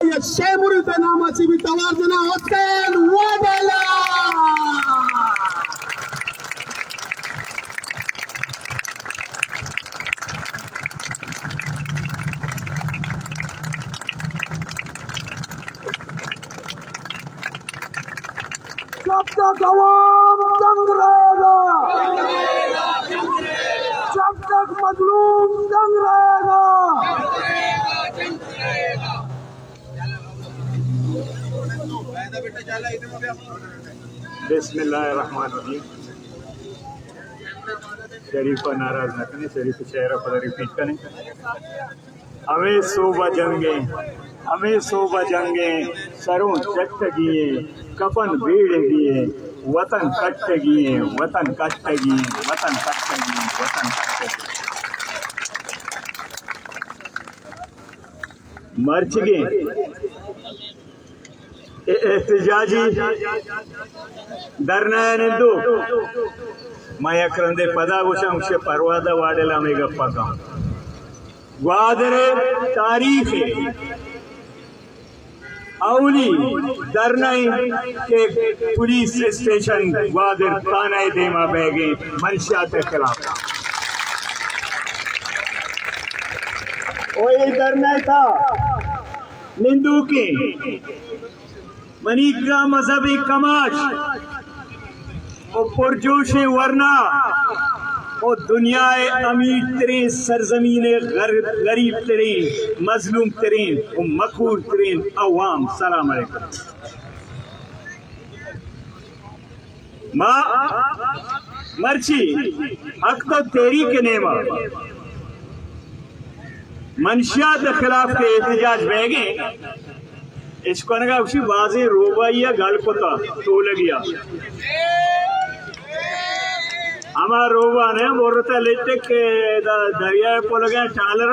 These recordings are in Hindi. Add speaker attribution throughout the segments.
Speaker 1: शेमुरीच्या नामाची बी तवार्जना होतेन वाढायला जब तक अवाम दंग रहेगा, जब तक मजलूम दंग रहेगा,
Speaker 2: बिस्मिल्लाहिर्रहमानिर्रहीम। शरीफ को नाराज न करें, शरीफ चेहरा पर रिपीट करें। हमें सोबा जंगे, हमें सोबा जंगे, सरों चट गिए, कफन बेड़ गिए, वतन कट गिए, वतन कट गिए, वतन कट गिए, वतन कट गिए। मर्च गए एहतजाजी धरना मयक्रंदे पदागुशंश परवादा वाडेला में गप्पा का ग्वादरे तारीख अवली धरनाई के पुलिस स्टेशन ग्वादर थाना देमा बैगे मंशियात के खिलाफ और ये धरना था निंदू के मनीका मजहबी कमाश और पुरजोश वरना और दुनियाए अमीर तरीन सरजमीन गरीब तरीन मजलूम तरीन और मकबूल तरीन अवाम। सलाम अलैकुम। माँ मर्ची हक तो तेरी के नेमा मंशियात के खिलाफ के एहतजाज बैगे इसको उसी बाजे रोबाइया गल पता तो लगिया हमारा रोबा ने बोलता लेटे के दरिया को लगा टालर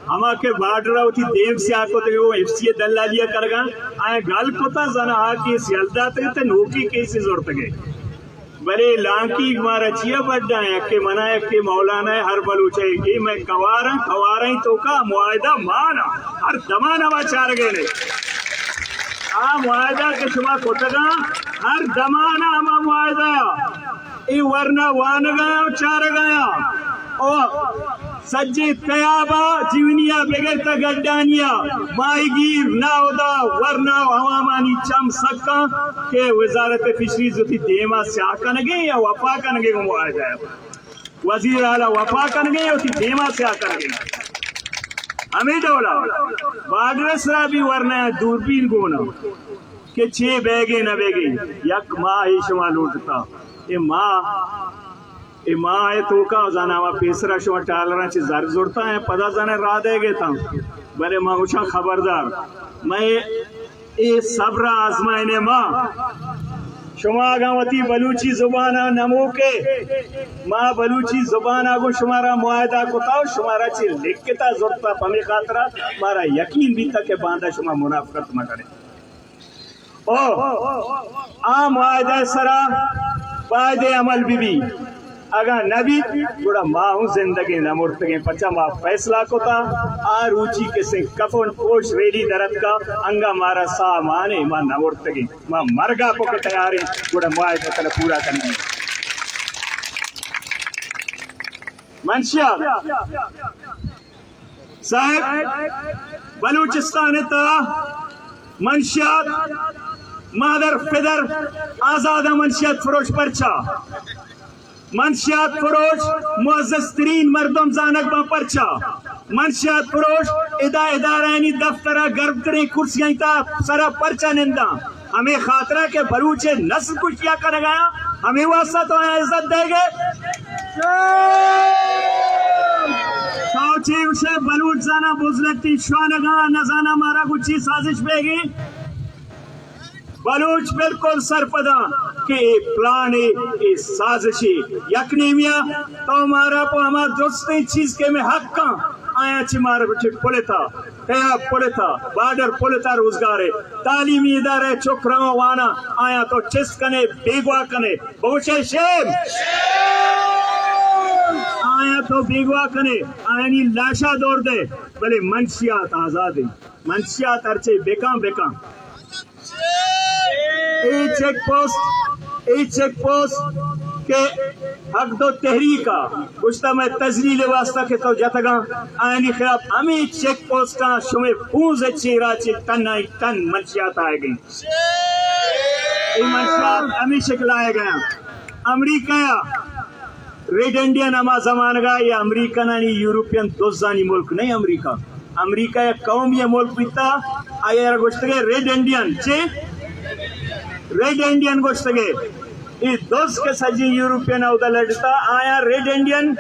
Speaker 2: हमा के बाडरा उठी देव से आको तो वो एफसी दल्ला लिया करगा आए गल पता जना आ कि सियालदा ते नौकी कैसे जरूरत गए बड़े लांकी मारा चिया बड्डा है के मनाए के मौलाना है हर बलूचे ये मैं कवारा ही तो का मुआयदा माना हर दमाना वा चार गए ने आ मुआयदा के शुमा कोटगा हर दमाना हमा मुआयदा ये वरना वान गया चार गया और सज्जे तयाबा जीवनिया बगैर गड्डानिया माहीगीर नावदा वरना हवामानी चम सक्का के वजारत फिशरीज होती देमा से आकन गए या वफा कन गए मुआयदा वजीर आला वफा कन गए होती देमा से आकन गए हमें डोला बाडरस भी वरना दूरबीन गोना के छे बैगे न बैगे यक माँ ही शुमा लूटता ये माँ है तो का जाना पेसरा शुमा टालरा ची जर जोड़ता है पदा जाने रा देगे था बरे माँ उछा खबरदार मैं ये सब्र आजमाइने माँ शुमा गावती बलूची जुबाना नमो के माँ बलूची जुबाना को शुमारा मुआयदा को ताओ शुमारा ची लिखता जोड़ता पमे खातरा मारा यकीन भी तक के बांधा शुमा मुनाफकत न करे ओ आ मुआयदा सरा फायदे अमल बीबी अगर नबी थोड़ा माहू जिंदगी न मुर्तगे पचा माँ फैसला को था आ रुचि के से कफन पोश रेली दरद का अंगा मारा सा माने माँ न मुर्तगे माँ मरगा को के तैयार है थोड़ा मुआयदा तला पूरा करने मंशिया साहब बलूचिस्तान था मंशियात मादर फिदर आजादा मंशियात फरोश परचा मंशियात फरोश मुअज़्ज़ज़ तरीन मर्दम जानक बा परचा मंशियात फरोश इदारानी दफ्तरा गर्ब तरी कुर्सियां ता सरा परचा निंदा हमें खातरा के बलूचे नस्ल कुछ क्या कर गया हमें वास्ता तो इज्जत देंगे साउची उसे बलूच जाना बुजलती श्वानगा न जाना मारा कुछ साजिश बेगी बलूच बिल्कुल सरपदा के प्लान ए साजिशी यकनीमिया तो हमारा को हमारा दोस्ती चीज के में हक का आया चिमार बच्चे पुलेता तया पुलेता बार्डर पुलेता रोजगार है तालीमी इदारे चुकरा वाना आया तो चिस कने बेगवा कने बहुशे शेम आया तो बेगवा कने आयनी लाशा दौड़ दे भले मंशियात आजाद है मंशियात अर्चे बेका बेका ए चेक पोस्ट के हक दो तहरीका गुश्ता में तजलील वास्ता के तो जतगा आयनी खिलाफ हमें चेक पोस्ट का शुमे पूज चेरा चे तन मंशियात आए गई मंशियात हमें शिकलाए गया अमरीका रेड इंडियन अमा जमान गा ये अमरीकन आणि यूरोपियन दोजानी मुल्क नहीं अमरीका या कौम ये मुल्क पिता आया गोष्टगे रेड इंडियन गोष्टगे ये दोस्त के सजी यूरोपियन अवदा लड़ता आया रेड इंडियन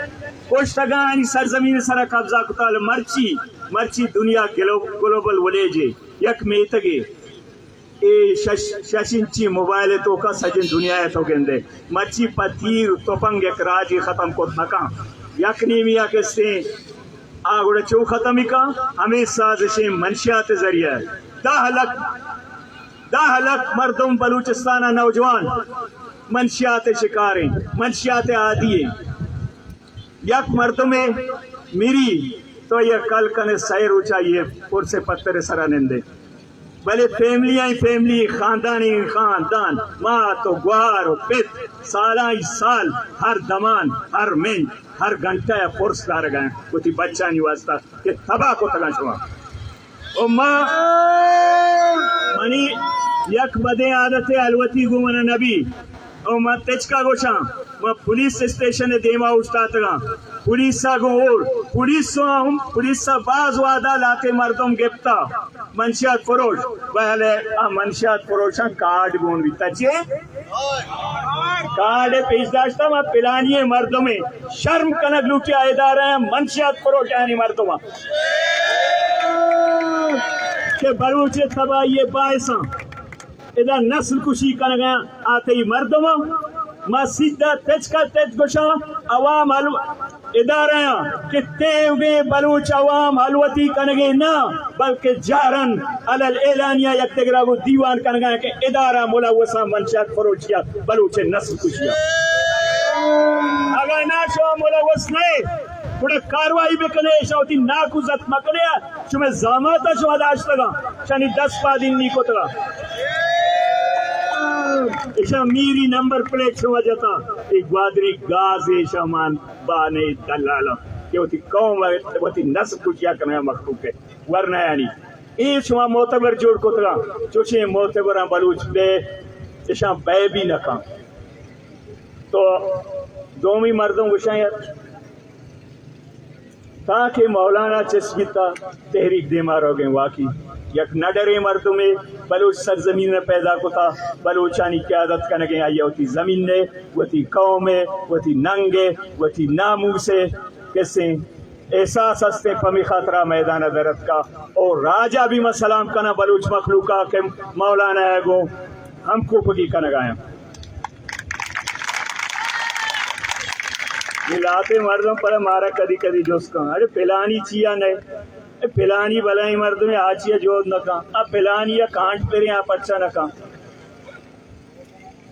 Speaker 2: गोष्टगा आणि सरजमीन सरा कब्जा कुताल मर्ची दुनिया ग्लोबल वलेजे यक मेतगे ए शशिंची मोबाइल तो का सजिन दुनिया है तो गेंदे मर्ची पतीर तोपंग एक राजी खत्म को नका यकनी मिया के से आगुड़े चो खत्म का हमें साजिशें मंशियात जरिया 10 लाख मर्दों बलूचिस्तान नौजवान मंशियात शिकारें मंशियात आदि यक मर्दों में मेरी तो यह कल कने सैर ऊंचाइए पुर से पत्थर सरा निंदे भले फैमिली खानदान माँ तो गुहार पित साल हर दमान हर मिनट हर घंटा या फोर्स दार गए वो थी बच्चा नहीं वास्ता कि तबाह को तगा छुआ ओ माँ मनी यक बदे आदते अलवती गुमन नबी ओ माँ तेजका गोशा माँ पुलिस स्टेशन देमा उस्तातगा पुलिस बाज वादा लाते मर्दम गिफ्ता मंशियात फरोश पहले मंशियात फरोशा कार्ड गुण बिताचे कार्ड पेश दाश्ता मा पिलानिए मर्दों में शर्म कनक लुटिया इदार है मंशियात फरोश यानी मर्दों के बलूचे तबाही बायसा इधर नस्ल कुशी कर गया आते ही मर्दों मस्जिदा तेज गोशा अवाम इदारा कितने उगे बलूच अवाम हलवती कनगे ना बल्कि जारन अलल एलानिया यक्तगरा को दीवान कनगा के इदारा मुलवसा मंशियात फरोशिया बलूच नस्ल कुशिया अगर ना शो मुलवस नहीं पुढे कारवाई बेकने शौती नाकुजत मकने शुमे जामाता शो दाश्तगा शनी 10 दिन नी कोतगा इशा मीरी नंबर प्लेट छुआ जाता एक ग्वादरी गाज़े शमान बाने दलाला ये होती कौम होती नस्ल कुशिया करना मखलूक है वरना यानी ये छुआ मोतबर जोड़ कोतगा चुचे मोतबरा बलूच बे इशा बे भी न का तो दोमी मर्दों को शायद ताकि मौलाना चस्बिता तहरीक दे मारोगे वाकई यक नडरे मर्दों में बलूच सरजमीन में पैदा कोता बलूचानी क्यादत कनगे आई होती जमीन ने वती कौम में वती नंगे वती नामू से कैसे एहसास हस्ते पमी खतरा मैदान दरत का और राजा भी मसलाम कना बलूच मखलूका के मौलाना है गो हमको पगी कनगाया मिलाते मर्दों पर मारा कदी कदी जोस्का अरे पिलानी चिया नहीं पिलानी भलाई मर्द में आचिया जोद न का अब पिलानी या कांट तेरे यहाँ पच्चा न का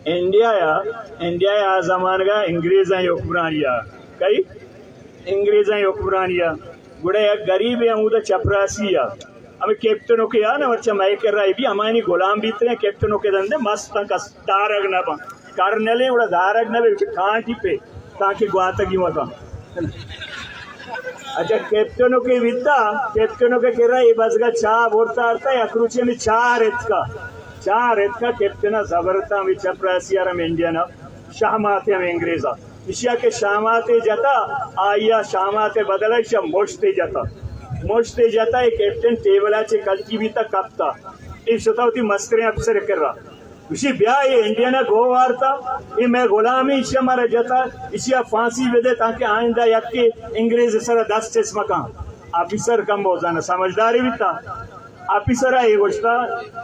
Speaker 2: इंडिया या जमान का अंग्रेज हुक्मरानिया कई अंग्रेज हुक्मरानिया गुड़े गरीब है उधर चपरासी या हमें कैप्टनों के यार ना बच्चा मैं कर रहा है भी हमारी गुलाम भी इतने कैप्टनों के धंधे मस्त का दारग न बा करने उड़ा दारग न बे कांट पे ताकि गुआतगी मता अच्छा कैप्टनों के विद्या कैप्टनों के कह रहा है बस का चाह बोलता आता है अक्रूचे में चार का कैप्टन जबरता में चपरासिया में इंडिया ना शामाते में अंग्रेजा इशिया के शामाते जाता आया शामाते बदला इशिया मोशते जाता एक कैप्टन टेबला चे कल की भी तक कपता इस होता होती मस्करे अफसर कर रहा उसी ब्याह ये इंडिया ना गो वारता ये मैं गुलामी इशिया मारा जाता इशिया फांसी वेदे ताकि आइंदा यक्के अंग्रेज सरा 10 चश्मा का ऑफिसर कम हो जाना समझदारी भी था ऑफिसर है ये गोश्ता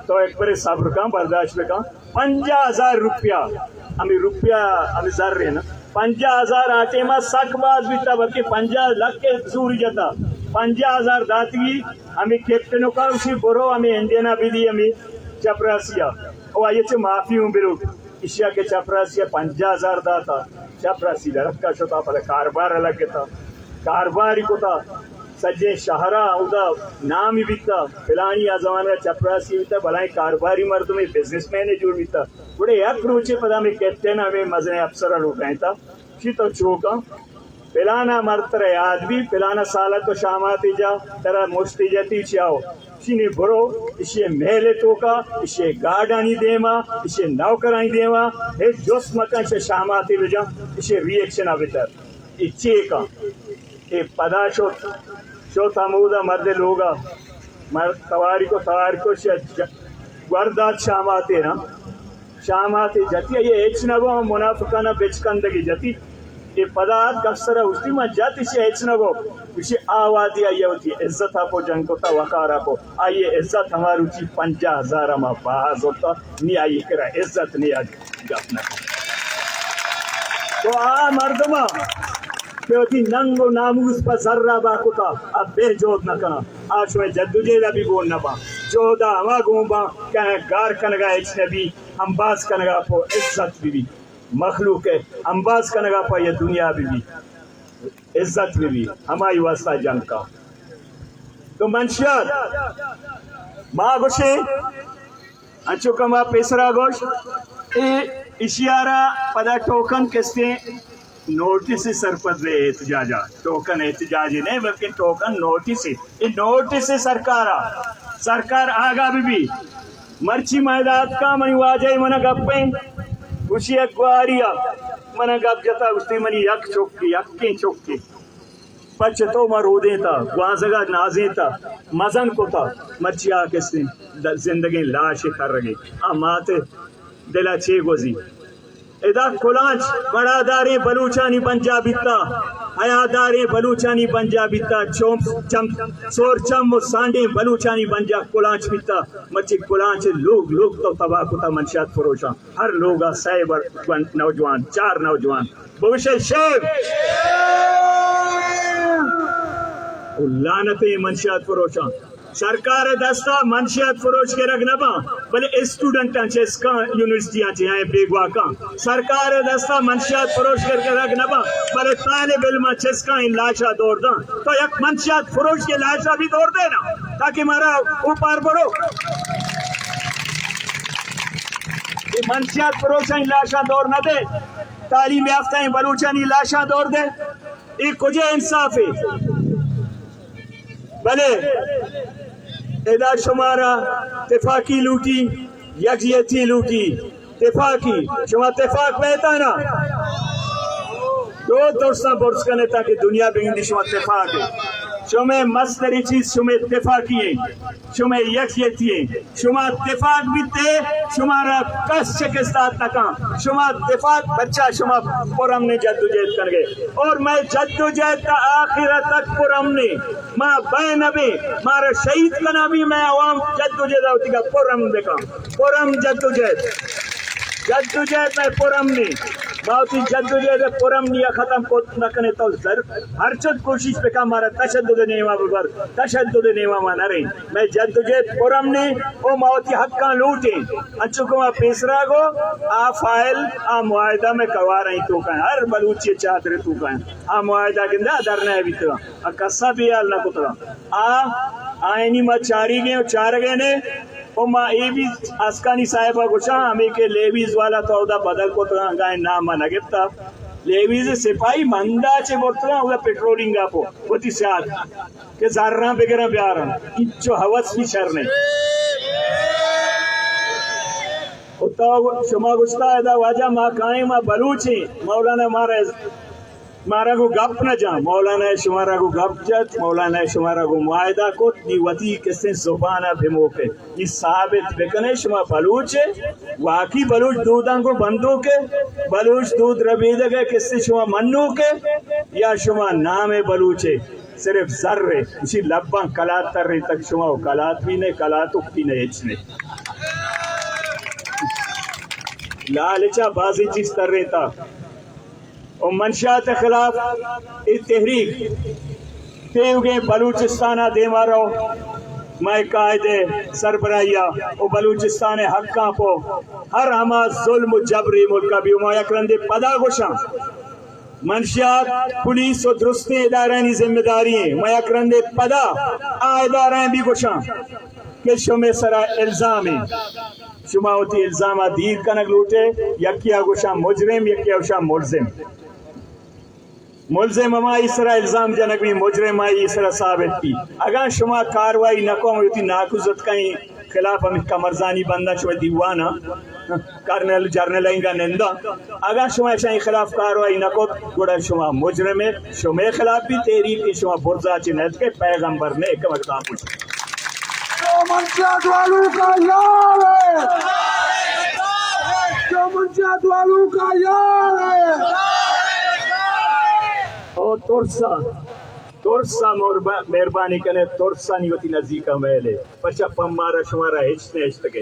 Speaker 2: तो एक बार सब्र का बर्दाश्त का 50,000 रुपया हमें जर रहे ना 50,000 आटे में सकबाज भी था बल्कि 50 लाख के सूरी जाता 50,000 दातगी हमें कैप्टनों का उसी बोरो हमें इंडियना भी दी हमें चपरासिया और ये माफी हूँ बिल्कुल इशिया के चपरासिया 50,000 दाता चपरासी रखा शोता पर कारोबार अलग था कारोबारी को था सज्जे शहरा उदा नाम ही बीता फिलानी आ जमाना चपरासी बीता भलाई कारोबारी मर्द में बिजनेसमैन जुड़ बीता बड़े एक रोचे पता में कैप्टन हमें मजे अफसर लोग था शी तो चौका फिलाना मर्द रे आदमी फिलाना साला तो शामाती जा तेरा मुश्ती जाती चाओ शीने बरो इसे महले टोका इसे गार्डानी देमा इसे नौकरानी देमा हे जोश मकान से शामाती बजा इसे रिएक्शन आवेतर इच्छे का ये पदा शो तमूदा मर्द लोगा मर्द तवारी को वर्दात शामाते ना शामाते जती ये एचनगो मुनाफिकाना बेचकंदगी जती ये पदार्थ कफसरा उसकी में जाति से एचनगो उसे आवादी आई होती इज्जत आपो जंग को ता वकार आपो आइए इज्जत हमारी उची 50,000 में बाज होता नहीं आई करा इज्जत नहीं आज अपना तो आ मर्दमा क्योंकि नंगो नामूस पर जर्रा बाकुता अब बेजोद न करना आज में जद्दुजेदा भी बोल न पा जोदा हवा घूमा क्या गार कनगा एचनबी हम बास कनगा पो इज्जत भी मखलूक है अंबाज कनगा पा ये दुनिया भी इज्जत भी हमारी वास्ता जंग का तो मंशियात माँ गोशे अच्छो कमा पेसरा गोश ए इशियारा पदा टोकन किसने नोटिस सरपद रे एहतजाजा टोकन एहतजाजी नहीं बल्कि टोकन नोटिस ये नोटिस सरकार आगा भी मर्ची मैदात का मनी वाजाई मना गप्पे उसी अखबारिया मना गप जता उसने मनी यक चौकी पच तो मरोदे था वाजगा नाजे था मजन को था मर्चिया किसने जिंदगी लाश कर रही माते दिला छे गोजी इदा कुलांच बड़ादारे बलूचानी पंजाबिता हयादारे बलूचानी पंजाबिता चोम चम सोर चम सांडे बलूचानी पंजा कुलांच बिता मची कुलांच लोग तो तबाह कुता मंशियात फरोशा हर लोग साइबर नौजवान 4 नौजवान भविष्य शेख लानते मंशियात फरोशा सरकार दस्ता मंशियात फरोश के रख नबा भले स्टूडेंट चेस्का यूनिवर्सिटी आए बेगवा का सरकार दस्ता मंशियात फरोश के रख नबा भले तालिब इल्म चेस्का इन लाशा दौड़ दा तो एक मंशियात फरोश के लाशा भी दौड़ देना ताकि हमारा ऊपर बढ़ो ये मंशियात फरोश इन लाशा दौड़ न दे तालीम याफ्ता बलूचानी लाशा दौड़ दे ये कुछ इंसाफ है भले एदा शुमारा तिफाकी लूटी यकजहती लूटी तिफाकी शुमा तिफाक बहता ना दो दोस्ता बुर्स करने ताकि दुनिया बिगड़ी शुमा तिफाक है शुमे मस्तरी चीज शुमे तिफाकी है शुमे यकजहती है शुमा तिफाक बीते शुमारा कस शिकस्ता तका शुमा तिफाक बच्चा शुमा पुरम ने जद्दोजहद कर गए और मैं जद्दोजहद का आखिर तक पुरम ने माँ बैनबे मारा शहीद का नामी मैं आवाम जद्दोजहद होती का पुरम देखा पुरम जद्दोजहद में पुरम ने माउती जद्दोजहद पुरम निया खत्म को न करने तो जर हर चद कोशिश पे का मारा तशद्दुद नेवा मा नरे मैं जद्दोजहद पुरम ने ओ माउती हक्का लूटे अच्छो को पेसरा गो आ फाइल आ मुआहदा में कवा रही तो का हर बलूची चादर तू का आ मुआहदा किंदा दरना भी तो आ कसा भी अल न कुतरा आ आईनी मा चारी गए चार गए ने ओ माँ ये भी अस्कानी साहिबा गुशा हमें के लेवीज वाला तो उदा बदल को तो गाय नाम नगिता लेवीज सिपाही मंदा चे बोलता उदा पेट्रोलिंग आपो होती साथ के जारना वगैरह प्यार इच्छो हवस भी शर नहीं उता शुमा गुस्ता है दा वाजा माँ काए माँ बलूची मौलाना मारा को गप न जा मौलाना शुमारा को गप जत मौलाना शुमारा को मुआयदा को निवती किसने जुबाना भिमोके ये साबित बेकने शुमा बलूच वाकी बलूच दूधां को बंदूक के बलूच दूध रबीद के किसने शुमा मन्नू के या शुमा नाम बलूचे सिर्फ जर्रे उसी लब्बा कलात तर रही तक शुमा कलात भी ने कलात उक्ति ने इचने लालचा बाजी चीज कर रहे था और मंशा के खिलाफ तहरीक तेवगे बलूचिस्ताना दे मारो मैं कायदे सरबराहिया और बलूचिस्तान हक्का को हर हमा जुल्म जबरी मुल्का भी उमाया करंदे पदा गुशा मंशियात पुलिस और दुरुस्ती इदारानी जिम्मेदारी है मैं अकरंदे पदा आ इदाराएं भी गुशा कि शुमे सरा इल्जाम है शुमा होती इल्जाम दीर कनक लूटे यकिया गुशा मुजरिम यकिया गुशा मुलजिम मुलजिम हमा इसरा इल्जाम जनक भी मुजरिम आई इसरा साबित की अगर शुमा कार्रवाई नको होती नाकुजत कहीं खिलाफ हम कमरजानी बंदा शुमा दीवाना कर्नल जर्नल इंगा निंदा अगर शुमा शाही खिलाफ कार्रवाई नको गुड़ा शुमा मुजरिम है शुमे खिलाफ भी तेरी की शुमा बुर्जा चिन्हत के पैगंबर ने एक मकता पूछ
Speaker 1: जो मंशियात वालों का यार है, जो मंशियात वालों का यार है।
Speaker 2: और तुरसा मेहरबानी करे तुरसा नहीं होती नजदीक मेले पचा पमारा शुमारा हिचने हिचते के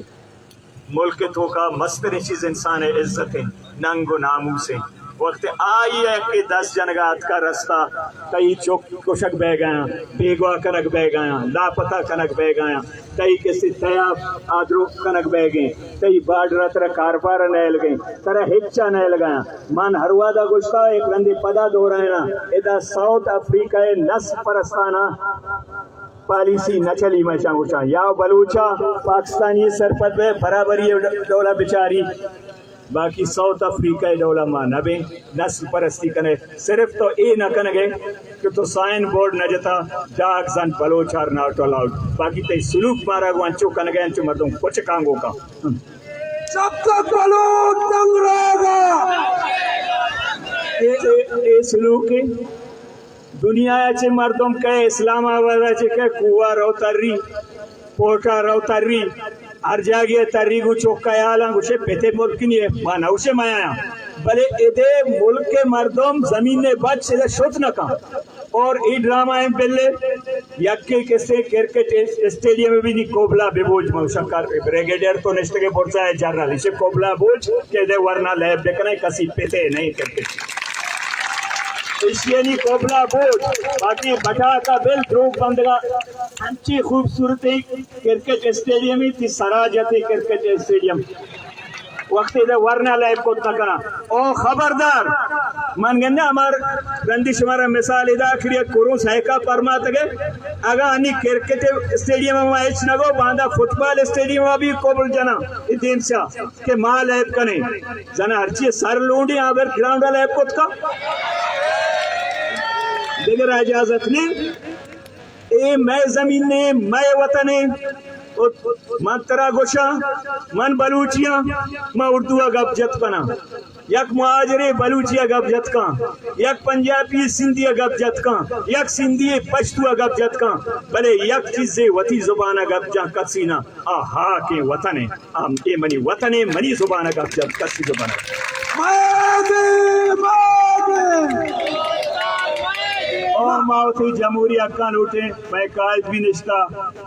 Speaker 2: मुल्क तो का मस्तरी चीज इंसान है इज्जत है नंगो नामूस है वक्त आई है कि 10 जनगात का रास्ता कई चौक कुशक बह गया बेगवा कनक बह गया लापता कनक बह गया कई किसी तयाब आद्रो कनक बह गए कई बाडरा तरह कारबार नहल गए तरह हिच्चा नहल गया मन हरवादा गुस्सा एक रंदे पदा दो रहे ना इधर साउथ अफ्रीका नस परस्ताना पॉलिसी न चली मैं चाहूँगा या बलूचा पाकिस्तानी सरपद में बराबरी डोला बेचारी बाकी साउथ अफ्रीका डोला मां नबे नस्ल परस्ती कने सिर्फ तो ए न कन गए कि तो साइन बोर्ड न जता डाक जन बलोचार नॉट अलाउड बाकी ते सुलूक मारा वांचो कन गए चो मर्दों कुछ कांगो का
Speaker 1: जब तक बलूच तंग रहेगा
Speaker 2: ए सुलूक दुनिया चे मर्दों के इस्लामाबाद चे के कुआ रोतरी पोटा रोतरी हर जागे तरीगु चौका याला उसे पेते मुल्क नहीं है माना उसे माया भले इधे मुल्क के मर्दों जमीन ने बच से शुद्ध न का और ये ड्रामा है पहले यक्के किसे क्रिकेट स्टेडियम में भी नहीं कोबला बेबोझ मौसकार ब्रिगेडियर तो नेस्ट के बोलता है जर्नल इसे कोबला बोझ के दे वरना लैब देखना कसी पेते नहीं करते एशियनी कोबला बोझ बाकी बटा का बिल ध्रुव बंदगा अच्छी खूबसूरती क्रिकेट स्टेडियम ही थी सरा जाती क्रिकेट स्टेडियम वक्त इधर वरना लाइफ को तकना ओ खबरदार मन गन्ने हमार रंदिश हमारा मिसाल इधर आखिरी कुरुस है का परमात के अगर अन्य क्रिकेट स्टेडियम में मैच नगो बांधा फुटबॉल स्टेडियम में भी कोबल जना इतने से के माल लाइफ कने जना हर चीज सर लूंडी आवर ग्राउंड लाइफ को का देगर इजाजत ने ए मैं जमीन ने मैं वतन मन तरा गोशा मन बलूचिया मैं उर्दू गप जत कना यक मुहाजरे बलूचिया गप जत का यक पंजाबी सिंधी गप जत का यक सिंधी पश्तू गप जत का भले यक चीजे वती जुबान गप जा कसीना आ हा के वतन है आम ए मनी वतन है मनी जुबान गप जत कसी जुबान और मावती जमहूरी अक्कान उठे मैं कायद भी निश्ता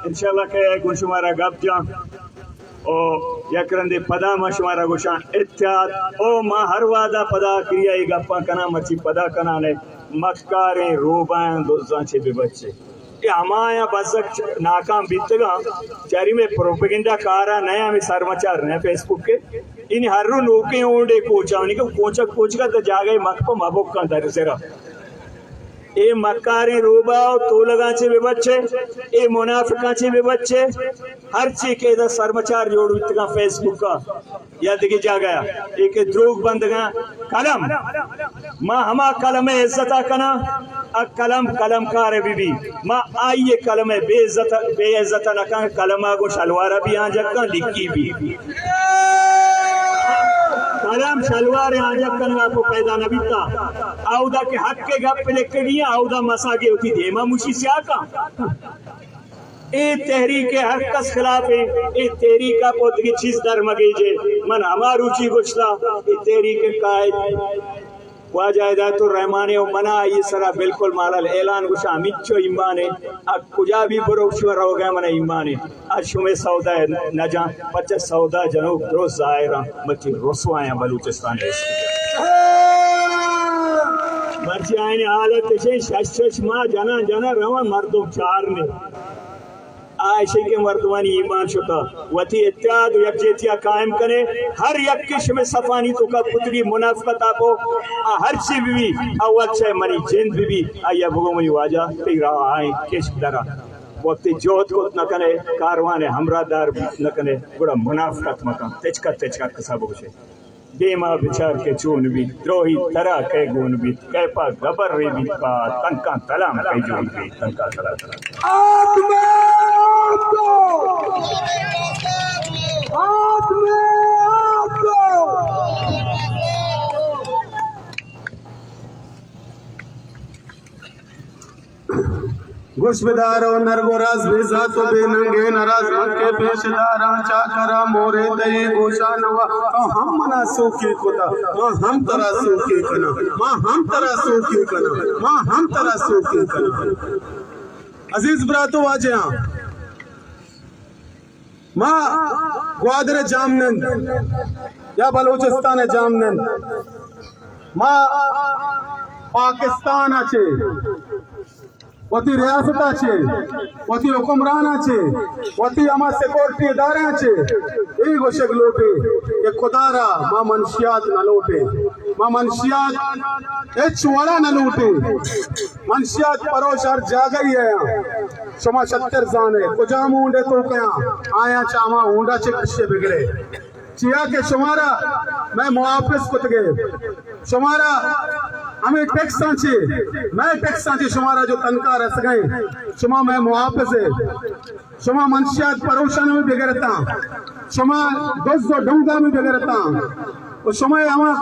Speaker 2: इंशाल्लाह के गुशुमारा गप जा ओ यकरंदे पदा मशुमारा गुशा इत्याद ओ मा हर वादा पदा क्रिया ये गप्पा कना मची पदा कना ने मक्कारे रोबां दोजा छे बे बच्चे ये हमाया बसक नाकाम बीतगा चारी में प्रोपेगेंडा कारा नया में सरमाचार ने फेसबुक के इन हर लोके ओडे कोचावनी को कोच का तो जागे मक मबुक का दर सेरा ए मक्कारे रोबाओ तो लगा चे वे बच्चे ए मुनाफिका चे वे बच्चे हर ची के दा सरमाचार जोड़ इतना फेसबुक का याद की जा गया एक द्रोग बंद गया कलम माँ हमा कलम इज्जत कना कलम कार बीबी माँ आइए कलम बेइज्जत न का कलमा को शलवारा भी आ जक्का लिखी भी कलम शलवार आजा कनगा को पैदा न बीता आउदा के हक के गप पे लेके गया आउदा मसागे होती धेमा मुशी से आका ए तहरीक हक कस खिलाफ है ए तहरीक का पोत की चीज दर मगे जे मन हमार रुचि गुछला ए तहरीक कायद वाजायदा तो रहमाने ओ मना ये सरा बिल्कुल मालल ऐलान गुशा मिच्चो ईमान है अब कुजा भी बरोक्षवर हो गया मना ईमान है आज शुमे सौदा न जा 50 सौदा जनूब रोज जायरा मची रसवाया बलूचिस्तान है मर्जी आने हालत से शश मां जना जना रवा मर्दों चार ने आयशे के मर्दवानी ईमान शुका वती इत्याद यकजेतिया कायम करे हर यक किश में सफानी तो का पुतरी मुनाफिकत आपो हर ची भी अवल छे मरी जिंद भी आया भगोमनी वाजा तेरा आए किश दरा वक्त जोत को न करे कारवान हमरादार न करे गुड़ा मुनाफिकत मका तेचका कसब छे देमा विचार के चून भी द्रोही तरह के गुण भी कैपा गबर रे भी पा तनका तलाम कई जोन भी तनका तला
Speaker 1: हाथ में आपको हाथ में आपको गुशबदार और नरगोराज बेजा तो बेनंगे नराज के पेशदारा चाकरा मोरे दई गोशा नवा हम मना सोके खुदा हम तरा सोके कना हम तरा सोके कना हम तरा सोके कना अजीज ब्रातो वाजे मां ग्वादर जामनंद या बलूचिस्तान जामनंद मां पाकिस्तान आछे वती रियासत आछे वती हुकुमरान आछे वती आमा सिक्योरिटी इदारे आछे ई गोशक लोटे ये खुदारा मा मनशियात न लोटे मा मनशियात ए चुवाड़ा न लोटे मनशियात परोशर जागई है शमा 70 जाने कुजा मुंडे तो क्या आया चामा ऊंडा चे कशे बिगड़े चिया के शुमारा मैं मुआफिस कुत गए शुमारा हमें टैक्स आंचे मैं टैक्स आंचे शुमारा जो तनका रस गए शुमा मैं मुआफिस है शुमा मनशियात परोशन में बिगड़ता शुमा दोस्तों डूंगा में बिगड़ता और शुमा हमा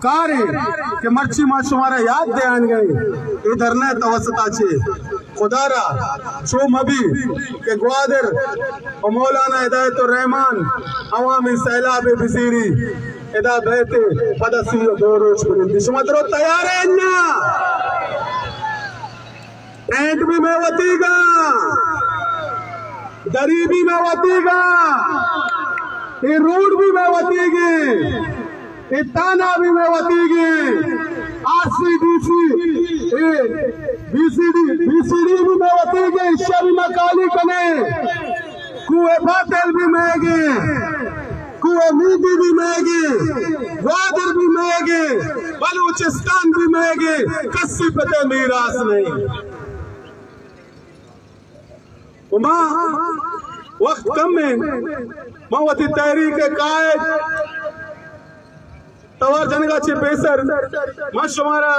Speaker 1: कार के मर्ची मां शुमारा याद दे आन गए इधर ने तवसता छे खुदारा शो मबी के ग्वादर और मौलाना हिदायत रहमान अवामी सैलाब बिसीरी इदा बहते पदसी दोरोश बुलंदी सुमतरो तैयार है ना टेंट भी मैं वतीगा दरी भी मैं वतीगा ये रोड भी मैं वतीगी ये ताना भी मैं वतीगी आरसीडीसी बीसीडी भी मैं वतीगी इश्या भी मैं काली कने कुए बातेल भी मैगे कुए मीदी भी मैगे ग्वादर भी मैगे बलूचिस्तान भी मैगे कस्सी पते मीरास नहीं उमा वक्त कम में मवती तहरीक कायद तवार जनगा चे पेसर मा शुमारा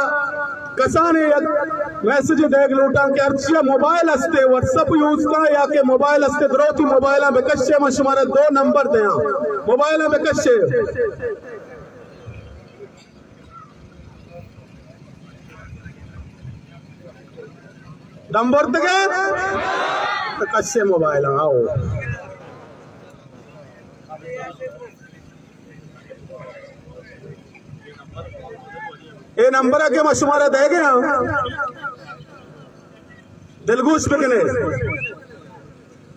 Speaker 1: कसाने मैसेज देख लोटा के अर्चिया मोबाइल अस्ते व्हाट्सएप यूज का या के मोबाइल अस्ते द्रोती मोबाइल में कच्चे मा शुमारा 2 नंबर दे मोबाइल में कच्चे नंबर तक तो कच्चे मोबाइल आओ ये नंबर आके मशुमारा दे गया दिलगुश पिकने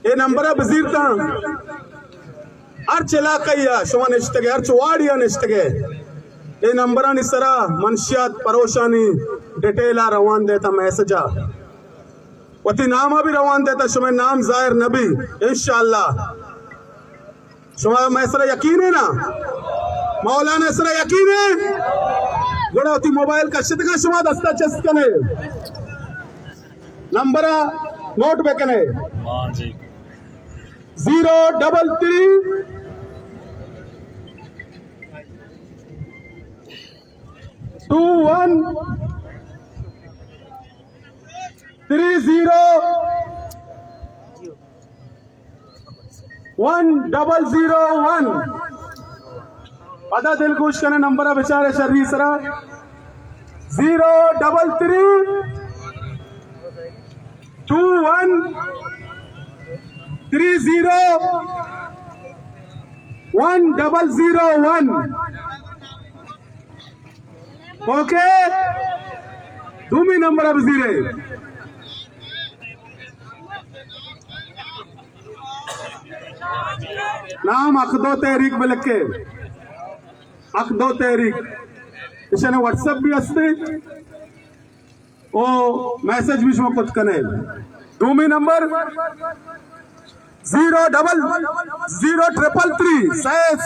Speaker 1: ये नंबर वजीर का अर्च इलाका शुमा निश्तगे अर्च वाड़िया निश्तगे ये नंबर निसरा मनशियात परोशानी डिटेला रवान देता मैसेजा वती नामा भी रवान देता शुमा नाम जाहिर नबी इंशाअल्लाह शुमा मैसरा यकीन है ना मौलाना इसरा यकीन है गोड़ावती मोबाइल का शिदगा शुमा दस्ता चेस्ट कने नंबर नोट पे कने 033 21 30 1001 पता दिलकुश कने नंबर बेचारे शर्री सरा 033 21 30 1001 ओके दूमी नंबर अब जीरे नाम अखदो तहरीक में लिखे अखदो तहरीक इसने व्हाट्सएप भी असते ओ मैसेज भी शुमा कुछ कने डूमी नंबर 00033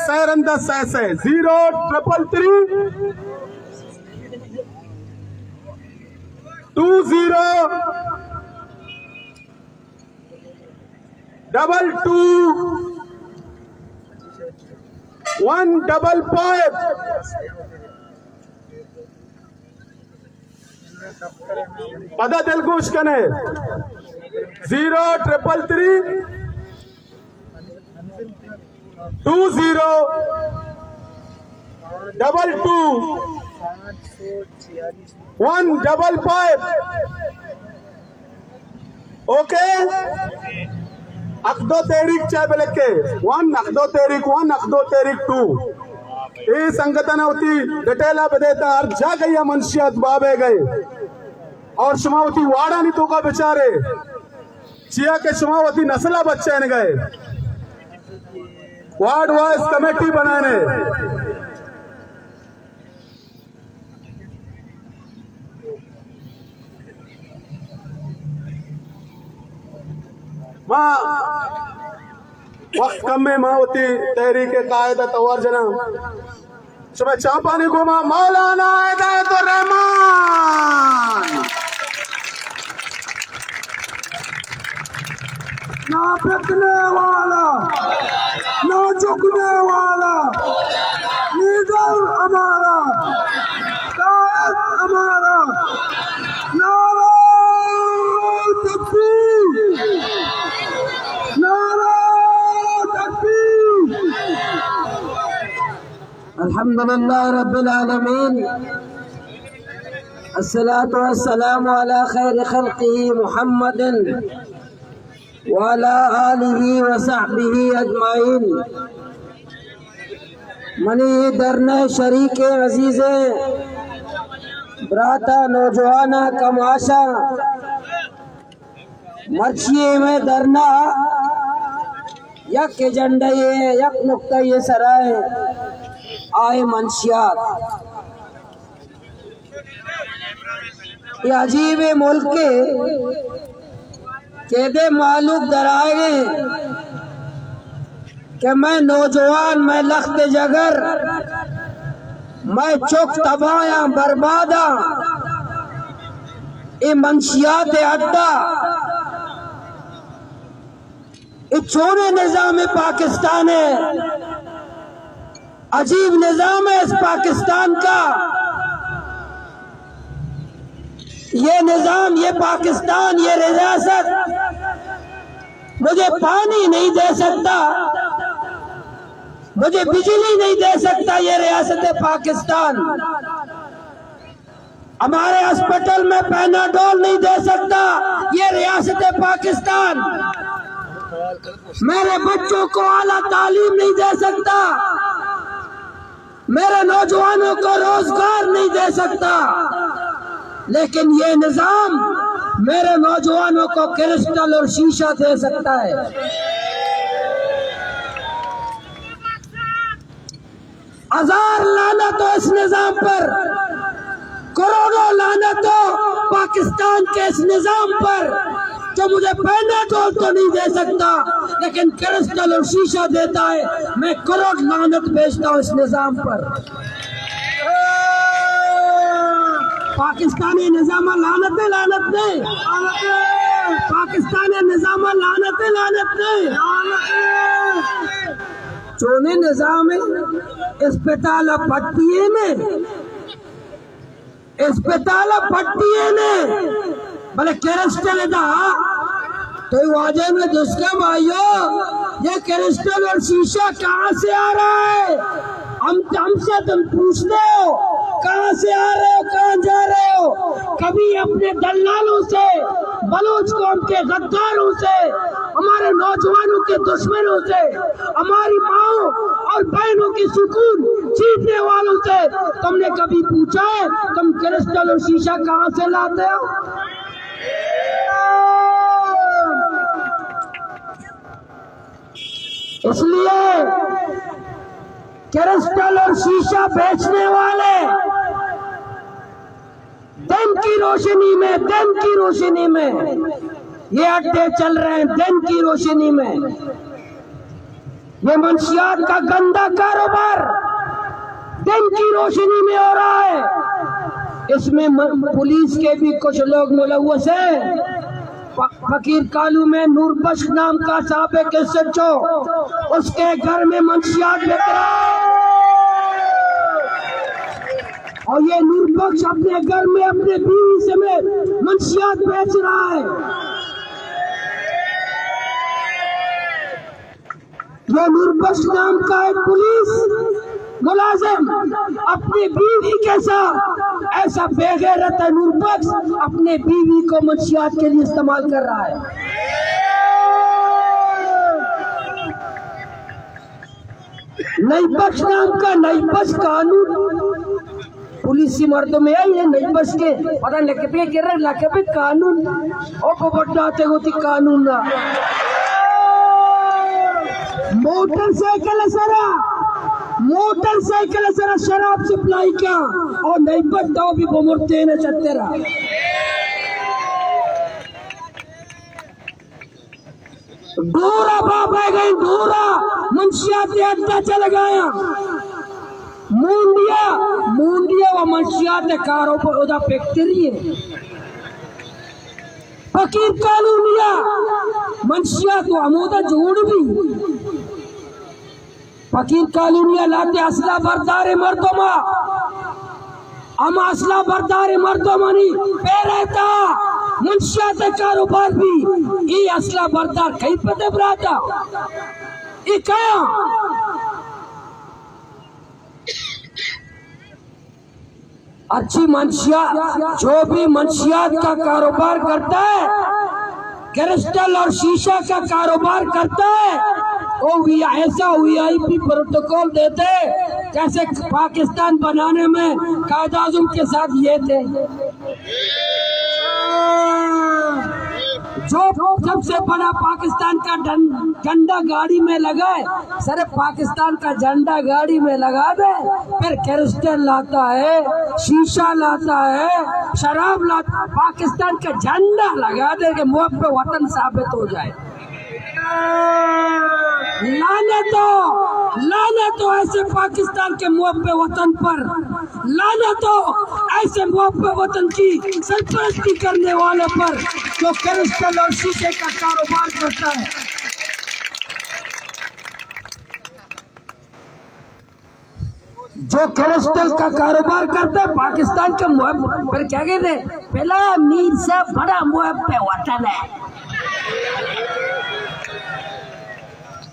Speaker 1: सैरंदा 033 2022 155 पदा तेलुगुश कने 033 2022 ओके अकदो तारीख चाहे लेके 1 अकदो तारीख 1 अकदो तारीख 2 ये संगठन होती डिटेला बदेता हर जा गई मनशियात बाबे गए और शुमावती वाड़ा नहीं तो का बेचारे चिया के शुमावती नस्ला बच्चे ने गए वार्ड वाइज कमेटी बनाने माँ वक्त कम में माँ होती तहरीक कायदा तवार जना सुबह चापानी को माँ मौलाना हिदायतुर रहमान ना फेंकने वाला ना झुकने वाला लीडर हमारा कायद हमारा नारा तकबीर नारा तकबीर
Speaker 3: अल्हम्दुलिल्लाह रब्बिल आलमीन अस्सलातु वस्सलामु अला खैरि खल्क़िही मुहम्मदिन व अला आलिही व सहबिही अजमाइन मनी दरने शरीके अजीज़े ब्राता नौजवाना कमाशा मर्चिए में दरना यक एजेंडा ये यक नुक्ता ये सराय आए मंशियात ये अजीब मुल्क के केदे मालूक दराए कि मैं नौजवान मैं लख्त जगर मैं चुक तबाया बर्बादा ये मंशियात अड्डा ये छोड़े निजाम पाकिस्तान है अजीब निजाम है इस पाकिस्तान का ये निजाम ये पाकिस्तान ये रियासत मुझे पानी नहीं दे सकता मुझे बिजली नहीं दे सकता ये रियासत पाकिस्तान हमारे हॉस्पिटल में पैनाडोल नहीं दे सकता ये रियासत पाकिस्तान मेरे बच्चों को आला तालीम नहीं दे सकता मेरे नौजवानों को रोजगार नहीं दे सकता लेकिन ये निजाम मेरे नौजवानों को क्रिस्टल और शीशा दे सकता है। हजार लानत हो इस निजाम पर करोड़ों लानत हो पाकिस्तान के इस निजाम पर जो मुझे पैनाडोल तो नहीं दे सकता लेकिन क्रिस्टल और शीशा देता है। मैं करोड़ लानत भेजता हूँ इस निजाम पर। पाकिस्तानी निजाम लानत नहीं पाकिस्तानी निजाम लानत नहीं चोने निजाम इस्पताला पट्टिए ने भले क्रिस्टल दा तो वाजे में जिसका भाइयों ये क्रिस्टल और शीशा कहाँ से आ रहा है हमसे तुम पूछते हो कहाँ से आ रहे हो कहाँ जा रहे हो। कभी अपने दलालों से बलूच कौम के गद्दारों से हमारे नौजवानों के दुश्मनों से हमारी माओ और बहनों की सुकून छीनने वालों से तुमने कभी पूछा है तुम क्रिस्टल और शीशा कहाँ से लाते हो। इसलिए क्रिस्टल और शीशा बेचने वाले दिन की रोशनी में ये अड्डे चल रहे हैं दिन की रोशनी में। ये मंशियात का गंदा कारोबार दिन की रोशनी में हो रहा है। इसमें पुलिस के भी कुछ लोग मुलव्वस हैं। फकीर कालू में नूरबख्श नाम का साबिक SHO, उसके घर में मंशियात बिक रहा है और ये नूरबख्श अपने घर में अपने बीवी समेत मंशियात बेच रहा है। ये नूरबख्श नाम का एक पुलिस मुलाजिम अपनी बीवी के साथ ऐसा बेगैरत है। नूरबख्श अपने बीवी को मंशियात के लिए इस्तेमाल कर रहा है। नईबख्श नाम का नईबख्श कानून पुलिस मर्दों में है। ये नईबख्श के पता लगे लगे कानून और बढ़ाते होती कानून ना मोटरसाइकिल सरा शराब सप्लाई का और नहीं बदलाव भी बोमरते न चलते रहा। दूरा बाप है गई दूरा मंशियात अड्डा चल गया। मूंडिया व मंशियात कारोबार उदा फैक्ट्री है। फकीर कानूनिया मंशियात को अमोदा जोड़ भी फकीर कालूनिया लाते असला बरदार मर्दोमा हम असला बरदार मर्दोमानी पे रहता मंशियात कारोबार भी ये असला बरदार कहीं पते बराता ये क्या अच्छी मंशियात जो भी मंशियात का कारोबार करता है, क्रिस्टल और शीशा का कारोबार करता है, वो ऐसा VIP प्रोटोकॉल देते जैसे पाकिस्तान बनाने में कायद आज़म के साथ ये थे। जो सबसे बड़ा पाकिस्तान का झंडा गाड़ी में लगाए, सर पाकिस्तान का झंडा गाड़ी में लगा दे, फिर क्रिस्टल लाता है, शीशा लाता है, शराब लाता, पाकिस्तान का झंडा लगा दे कि मुँह पे वतन साबित हो जाए। लाने तो ऐसे पाकिस्तान के मुँह पे वतन पर, लाने तो ऐसे मुँह पे वतन की सरपरस्ती करने वाले पर जो क्रिस्टल और शीशे का कारोबार करता है। जो क्रिस्टल का कारोबार करता है पाकिस्तान के मुँह पर क्या कहते हैं, पहला मीर से बड़ा मुँह पे वतन है।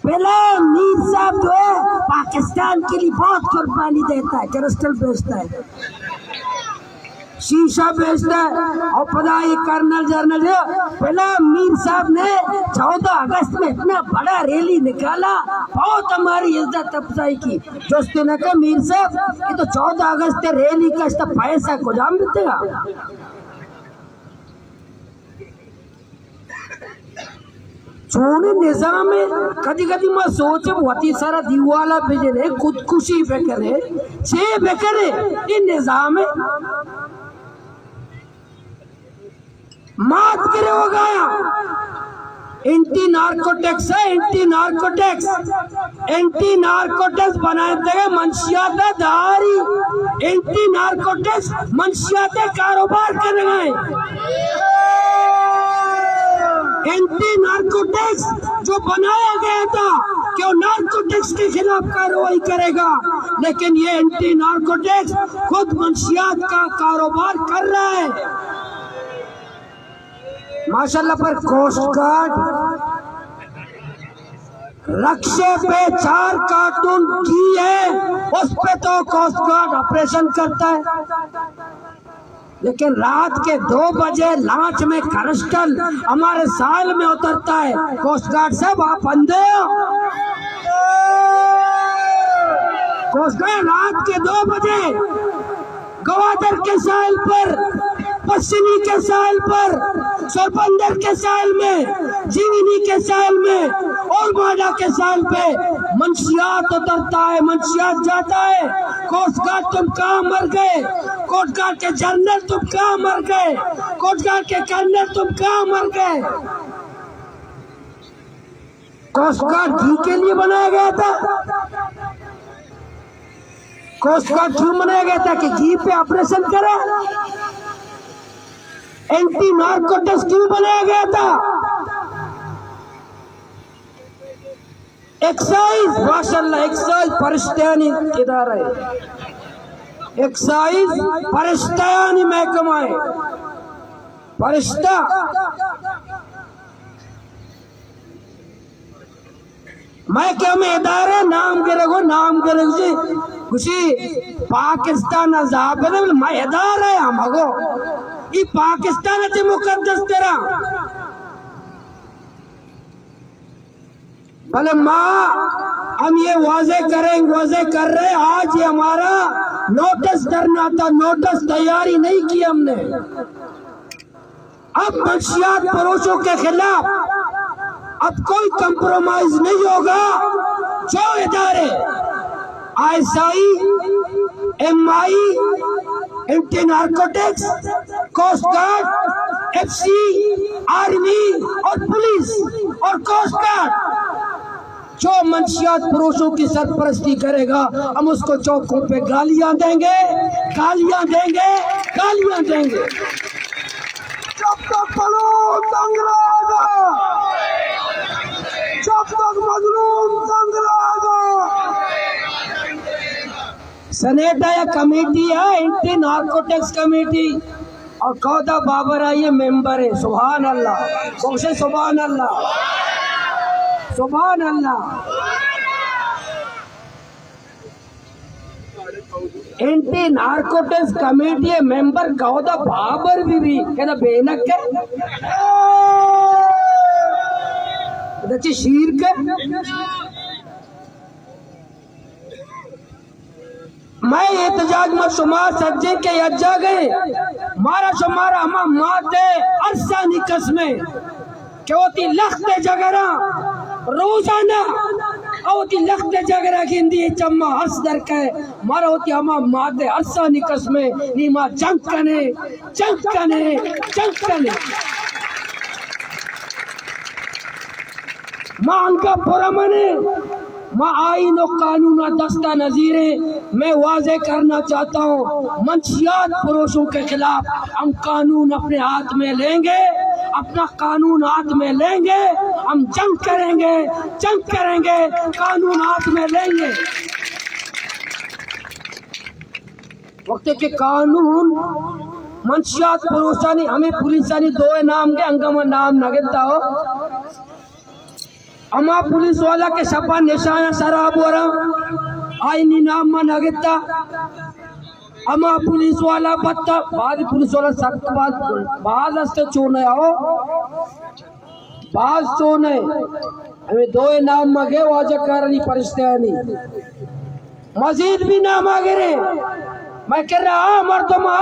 Speaker 3: पहला मीर साहब जो है पाकिस्तान के लिए बहुत कुर्बानी देता है, क्रिस्टल बेचता है, शीशा बेचता है और पता ये कर्नल जर्नल है। पहला मीर साहब ने 14 अगस्त में इतना बड़ा रैली निकाला, बहुत हमारी इज्जत अफजाई की। दोस्तों ने कहा मीर साहब ये तो 14 अगस्त के रैली का इसका पैसा को जाम देगा। छोड़े निजाम में कदी कदी मैं सोच बहुत सारा दीवाला भेजे खुदकुशी पे करे छे पे करे ये निजाम मात करे हो गया। एंटी नार्कोटिक्स है, एंटी नार्कोटिक्स बनाए थे मंशियात दारी, एंटी नार्कोटिक्स मंशियात कारोबार कर रहे हैं। एंटी नार्कोटिक्स जो बनाया गया था कि वो नार्कोटिक्स के खिलाफ कार्रवाई करेगा, लेकिन ये एंटी नार्कोटिक्स खुद मंशियात का कारोबार कर रहा है। माशाल्लाह पर कोस्ट गार्ड रक्शे पे 4 कार्टून की है, उस पे तो कोस्ट गार्ड ऑपरेशन करता है। लेकिन रात के 2 बजे लांच में क्रिस्टल हमारे साल में उतरता है। कोस्ट गार्ड साहब आप अंधे हो? कोस्ट गार्ड रात के 2 बजे गवादर के साल पर, पश्चिमी के साल पर, सोरबंदर के साल में, जीवनी के साल में और माडा के साल पे मंशियात उतरता है, मंशियात जाता है। कोस्ट गार्ड तुम कहाँ मर गए? कोस्ट गार्ड के जनरल तुम कहाँ मर गए? कोस्ट गार्ड के कर्नल तुम कहाँ मर गए? कोस्ट गार्ड घी के लिए बनाया गया था? कोस्ट गार्ड क्यों बनाया गया था? कि घी पे ऑपरेशन करे? एंटी नार्कोटिक्स क्यों बनाया गया था? एक्साइज, माशाल्लाह, एक्साइज फरिश्तानी इदारा है, एक्साइज फरिश्तानी महकमा है, फरिश्ता। महकमे इदारे नाम गिरगो, नाम गिरगो खुशी पाकिस्तान आजाद मैं इदारा है हमगो ये पाकिस्तान से मुकद्दस तरह भले माँ हम ये वाजे कर रहे आज ये हमारा नोटिस करना था, नोटिस तैयारी नहीं की हमने। अब मंशियात फरोशों के खिलाफ अब कोई कंप्रोमाइज नहीं होगा। जो इदारे ISI, MI, anti narcotics, coast guard, FC, army और पुलिस और कोस्ट गार्ड जो मंशियात फरोशों की सरपरस्ती करेगा हम उसको चौकों पे गालियां देंगे, गालियां देंगे, गालियां देंगे। जब तक बलून तंग रहेगा, जब तक मजलूम तंग रहेगा। सेनेट या कमेटी है एंटी नार्कोटिक्स कमेटी और कौदा बाबरा ये मेंबर है। सुभान अल्लाह, कौशे सुभान अल्लाह, सुभान अल्लाह। एंटी नार्कोटिक्स कमेटी मेंबर कौदा बाबर भी कहना बेनक के दची शीर के मैं एहतजाज में शुमार सज्जे के यज्जा गए मारा शुमारा हमा माते अरसा निकस में क्या होती लखते जगरा रोजाना होती लखते जगरा गिंदी चम्मा हंस दर के मारा होती हमा माते अरसा निकस में नीमा जंग कने जंग कने जंग कने मां उनका पूरा मने माँ आईन और कानून दस्ता नजीरे मैं वाजे करना चाहता हूँ। मंशियात फरोशों के खिलाफ हम कानून अपने हाथ में लेंगे, अपना कानून हाथ में लेंगे, हम जंग करेंगे, जंग करेंगे, कानून हाथ में लेंगे। वक्त के कानून मंशियात फरोशानी हमें पुलिसानी दो नाम के अंगम नाम नगता हो अमा पुलिस वाला के सपा निशाना शराब हो रहा आईनी नाम में नगता अमा पुलिस वाला बत्ता बाद पुलिस वाला सख्त बाद हस्ते चोने आओ बाद चोने हमें दो नाम मगे वाजा करनी परिस्थिति मजीद भी नाम आगे रे मैं कह रहा मर्दमा